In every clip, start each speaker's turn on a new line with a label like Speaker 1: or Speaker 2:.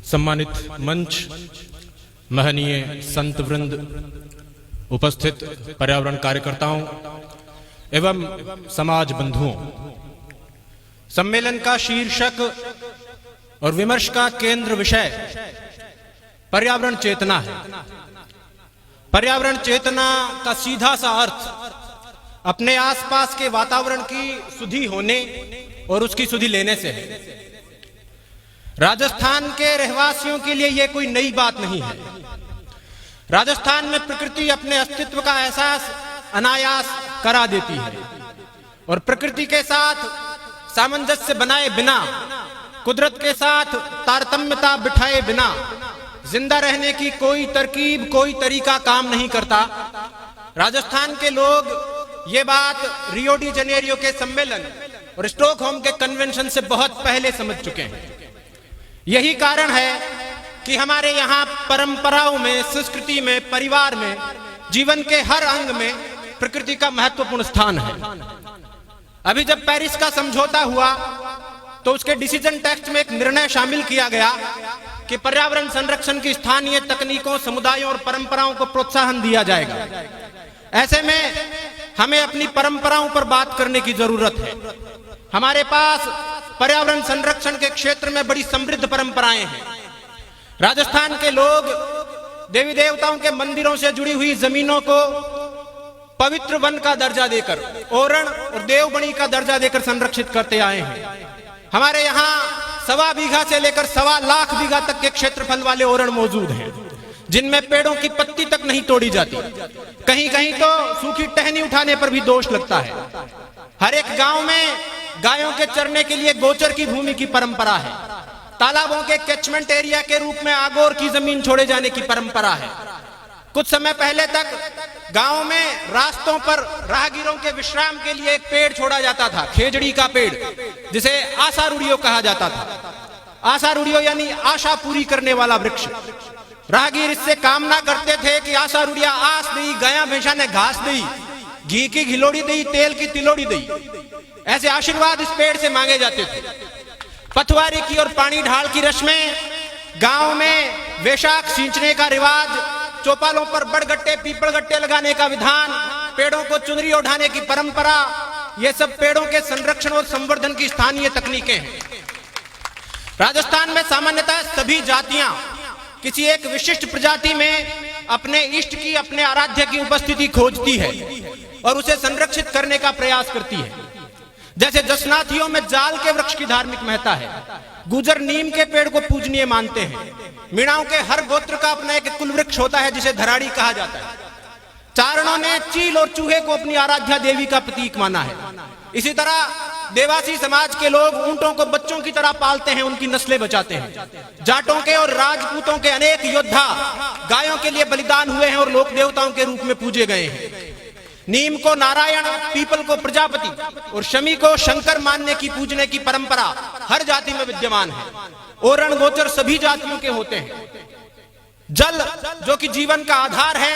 Speaker 1: सम्मानित मंच, महनीय संत वृंद, उपस्थित पर्यावरण कार्यकर्ताओं एवं समाज बंधुओं, सम्मेलन का शीर्षक और विमर्श का केंद्र विषय पर्यावरण चेतना है। पर्यावरण चेतना का सीधा सा अर्थ अपने आसपास के वातावरण की सुधि होने और उसकी सुधि लेने से है। राजस्थान के रहवासियों के लिए यह कोई नई बात नहीं है। राजस्थान में प्रकृति अपने अस्तित्व का एहसास अनायास करा देती है और प्रकृति के साथ सामंजस्य बनाए बिना, कुदरत के साथ तारतम्यता बिठाए बिना जिंदा रहने की कोई तरकीब, कोई तरीका काम नहीं करता। राजस्थान के लोग ये बात रियो डी जनेरियो के सम्मेलन और स्टॉकहोम के कन्वेंशन से बहुत पहले समझ चुके हैं। यही कारण है कि हमारे यहाँ परंपराओं में, संस्कृति में, परिवार में, जीवन के हर अंग में प्रकृति का महत्वपूर्ण स्थान है। अभी जब पेरिस का समझौता हुआ तो उसके डिसीजन टेक्स्ट में एक निर्णय शामिल किया गया कि पर्यावरण संरक्षण की स्थानीय तकनीकों, समुदायों और परंपराओं को प्रोत्साहन दिया जाएगा। ऐसे में हमें अपनी परंपराओं पर बात करने की जरूरत है। हमारे पास पर्यावरण संरक्षण के क्षेत्र में बड़ी समृद्ध परंपराएं हैं। राजस्थान के लोग देवी देवताओं के मंदिरों से जुड़ी हुई जमीनों को पवित्र वन का दर्जा देकर, ओरण और देवबनी का दर्जा देकर संरक्षित करते आए हैं। हमारे यहाँ 1.25 बीघा से लेकर 1.25 लाख बीघा तक के क्षेत्रफल वाले ओरण मौजूद हैं, जिनमें पेड़ों की पत्ती तक नहीं तोड़ी जाती। कहीं कहीं तो सूखी टहनी उठाने पर भी दोष लगता है। हर एक गांव में गायों के चरने के लिए गोचर की भूमि की परंपरा है। तालाबों के कैचमेंट एरिया के रूप में आगोर की जमीन छोड़े जाने की परंपरा है। कुछ समय पहले तक गांव में रास्तों पर राहगीरों के विश्राम के लिए एक पेड़ छोड़ा जाता था, खेजड़ी का पेड़, जिसे आशारूढ़ियो कहा जाता था। आशारूढ़ियो यानी आशा पूरी करने वाला वृक्ष। राहगीर इससे कामना करते थे कि आशारूढ़िया आस दी, गया भैंसा ने घास दी, घी की घिलोड़ी दी, तेल की तिलोड़ी दी। ऐसे आशीर्वाद इस पेड़ से मांगे जाते थे। पथवारी की और पानी ढाल की रस्में, गांव में वैशाख सींचने का रिवाज, चौपालों पर बड़गट्टे, पीपलगट्टे लगाने का विधान, पेड़ों को चुनरी ओढ़ाने की परंपरा, ये सब पेड़ों के संरक्षण और संवर्धन की स्थानीय तकनीकें हैं। राजस्थान में सामान्यतः सभी जातियां किसी एक विशिष्ट प्रजाति में अपने इष्ट की, अपने आराध्य की उपस्थिति खोजती है और उसे संरक्षित करने का प्रयास करती है। जैसे जसनाथियों में जाल के वृक्ष की धार्मिक महत्ता है, गुजर नीम के पेड़ को पूजनीय मानते हैं। मीणाओं के हर गोत्र का अपना एक कुल वृक्ष होता है जिसे धराड़ी कहा जाता है। चारणों ने चील और चूहे को अपनी आराध्या देवी का प्रतीक माना है। इसी तरह देवासी समाज के लोग ऊंटों को बच्चों की तरह पालते हैं, उनकी नस्लें बचाते हैं। जाटों के और राजपूतों के अनेक योद्धा गायों के लिए बलिदान हुए हैं और लोक देवताओं के रूप में पूजे गए हैं। नीम को नारायण, पीपल को प्रजापति और शमी को शंकर मानने की, पूजने की परंपरा हर जाति में विद्यमान है। ओरण गोचर सभी जातियों के होते हैं। जल जो कि जीवन का आधार है,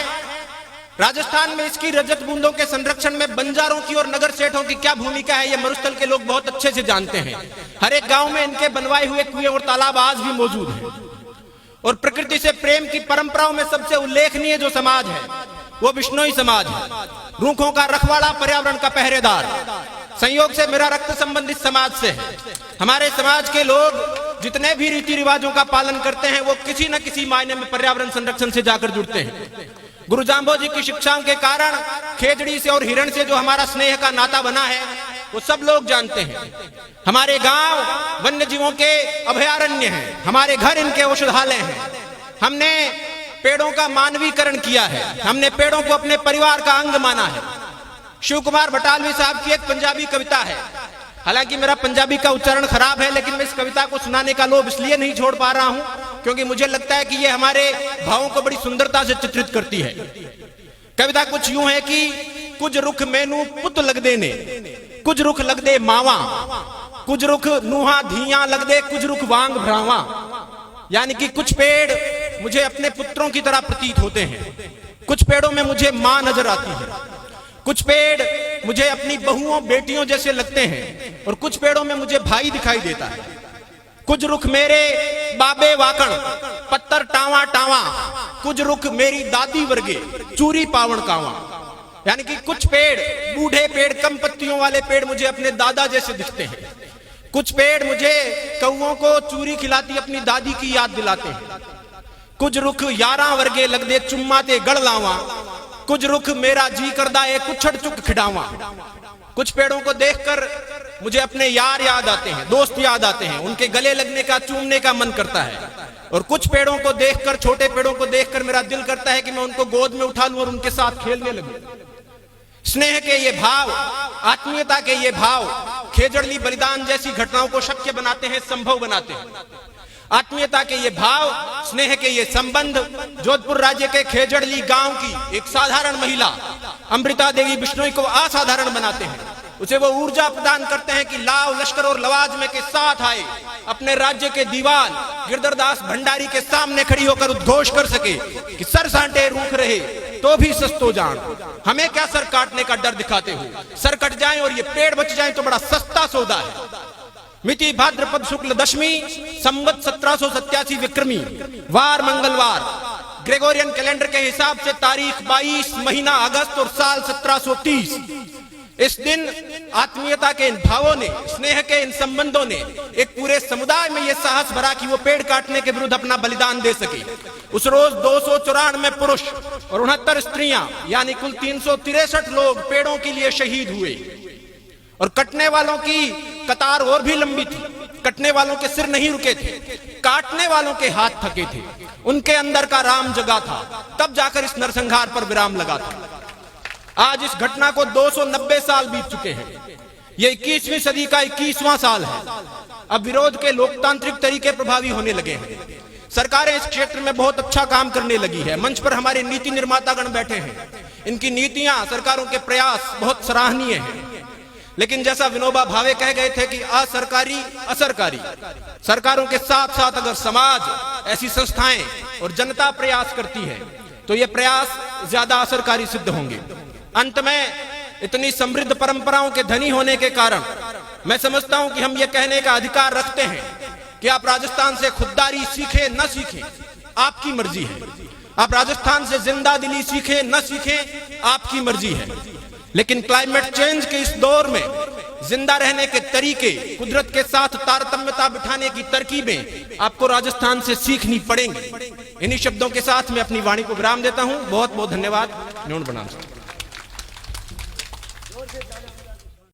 Speaker 1: राजस्थान में इसकी रजत बूंदों के संरक्षण में बंजारों की और नगर सेठों की क्या भूमिका है, ये मरुस्थल के लोग बहुत अच्छे से जानते हैं। हर एक गांव में इनके बनवाए हुए कुएं और तालाब आज भी मौजूद हैं। और प्रकृति से प्रेम की परंपराओं में सबसे उल्लेखनीय जो समाज है वो बिश्नोई समाज है। रूखों का रखवाला, पर्यावरण का पहरेदार। संयोग से मेरा रक्त संबंधित समाज से है। हमारे समाज के लोग जितने भी रीति रिवाजों का पालन करते हैं वो किसी न किसी मायने में पर्यावरण संरक्षण से जाकर जुड़ते हैं। गुरु जाम्बो जी की शिक्षाओं के कारण खेजड़ी से और हिरण से जो हमारा स्नेह का नाता बना है वो सब लोग जानते हैं। हमारे गांव वन्य जीवों के अभयारण्य हैं, हमारे घर इनके औषधालय हैं। हमने पेड़ों का मानवीकरण किया है, हमने पेड़ों को अपने परिवार का अंग माना है। शिव कुमार बटालवी साहब की एक पंजाबी कविता है। हालांकि मेरा पंजाबी का उच्चारण खराब है, लेकिन मैं इस कविता को सुनाने का लोभ इसलिए नहीं छोड़ पा रहा हूं क्योंकि मुझे लगता है कि ये हमारे भावों को बड़ी सुंदरता से चित्रित करती है। कविता कुछ यूं है कि कुछ रुख मैनू पुत लगदे ने, कुछ रुख लगदे मावा, कुछ रुख नूहा धिया लगदे, कुछ रुख वांग भ्रावा। यानी कि कुछ पेड़ मुझे अपने पुत्रों की तरह प्रतीत होते हैं, कुछ पेड़ों में मुझे मां नजर आती है, कुछ पेड़ मुझे अपनी बहुओं बेटियों जैसे लगते हैं और कुछ पेड़ों में मुझे भाई दिखाई देता है। कुछ रुख मेरे बाबे वाकण पत्थर टावा टावा, कुछ रुख मेरी दादी वर्गे चूरी पावण कावा। यानी कि कुछ पेड़, बूढ़े पेड़, कम पत्तियों वाले पेड़ मुझे अपने दादा जैसे दिखते हैं। कुछ पेड़ मुझे कौओं को चूरी खिलाती अपनी दादी की याद दिलाते हैं। कुछ रुख यारा वर्गे लगदे चुम्मा ते गढ़ लावा, कुछ रुख मेरा जी करदा है कुछड़ चुक खिडावा। कुछ पेड़ों को देखकर मुझे अपने यार याद आते हैं, दोस्त याद आते हैं, उनके गले लगने का, चूमने का मन करता है। और कुछ पेड़ों को देखकर, छोटे पेड़ों को देखकर मेरा दिल करता है कि मैं उनको गोद में उठा लूं और उनके साथ खेलने लगूं। स्नेह के ये भाव, आत्मीयता के ये भाव खेजड़ली बलिदान जैसी घटनाओं को शक्य बनाते हैं, संभव बनाते हैं। आत्मीयता के ये भाव, स्नेह के ये संबंध जोधपुर राज्य के खेजड़ली गांव की एक साधारण महिला अमृता देवी बिश्नोई को असाधारण बनाते हैं। उसे वो ऊर्जा प्रदान करते हैं कि लाव, लश्कर और लवाजमे के साथ आए अपने राज्य के दीवान गिरधरदास भंडारी के सामने खड़ी होकर उद्घोष कर सके कि सर सांटे रूख रहे तो भी सस्तो जान, हमें क्या सर काटने का डर दिखाते हो, सर कट जाए और ये पेड़ बच जाए तो बड़ा सस्ता सौदा है। मिति भाद्रपद शुक्ल दशमी, संवत 1787 विक्रमी, वार मंगलवार, ग्रेगोरियन कैलेंडर के हिसाब से तारीख 22 महीना अगस्त और साल 1730। इस दिन आत्मीयता के इन भावों ने, स्नेह के इन संबंधों ने एक पूरे समुदाय में यह साहस भरा कि वो पेड़ काटने के विरुद्ध अपना बलिदान दे सके। उस रोज 294 पुरुष और 69 स्त्रियां, यानी कुल 363 लोग पेड़ों के लिए शहीद हुए। और कटने वालों की कतार और भी लंबी थी। कटने वालों के सिर नहीं रुके थे, काटने वालों के हाथ थके थे। उनके अंदर का राम जगा था, तब जाकर इस नरसंहार पर विराम लगा था। आज इस घटना को 290 साल बीत चुके हैं। ये 21वीं सदी का 21वां साल है। अब विरोध के लोकतांत्रिक तरीके प्रभावी होने लगे हैं। सरकारें इस क्षेत्र में बहुत अच्छा काम करने लगी है। मंच पर हमारे नीति निर्मातागण बैठे हैं। इनकी नीतियां, सरकारों के प्रयास बहुत सराहनीय हैं। लेकिन जैसा विनोबा भावे कह गए थे कि असरकारी असरकारी, सरकारों के साथ साथ अगर समाज, ऐसी संस्थाएं और जनता प्रयास करती है तो ये प्रयास ज्यादा असरकारी सिद्ध होंगे। अंत में इतनी समृद्ध परंपराओं के धनी होने के कारण मैं समझता हूं कि हम ये कहने का अधिकार रखते हैं कि आप राजस्थान से खुददारी सीखें न सीखें, आपकी मर्जी है। आप राजस्थान से जिंदा दिली सीखें न सीखें, आपकी मर्जी है। लेकिन क्लाइमेट चेंज के इस दौर में जिंदा रहने के तरीके, कुदरत के साथ तारतम्यता बिठाने की तरकीबें आपको राजस्थान से सीखनी पड़ेंगी। इन्हीं शब्दों के साथ मैं अपनी वाणी को विराम देता हूं। बहुत बहुत धन्यवाद। न्यून प्रणाम।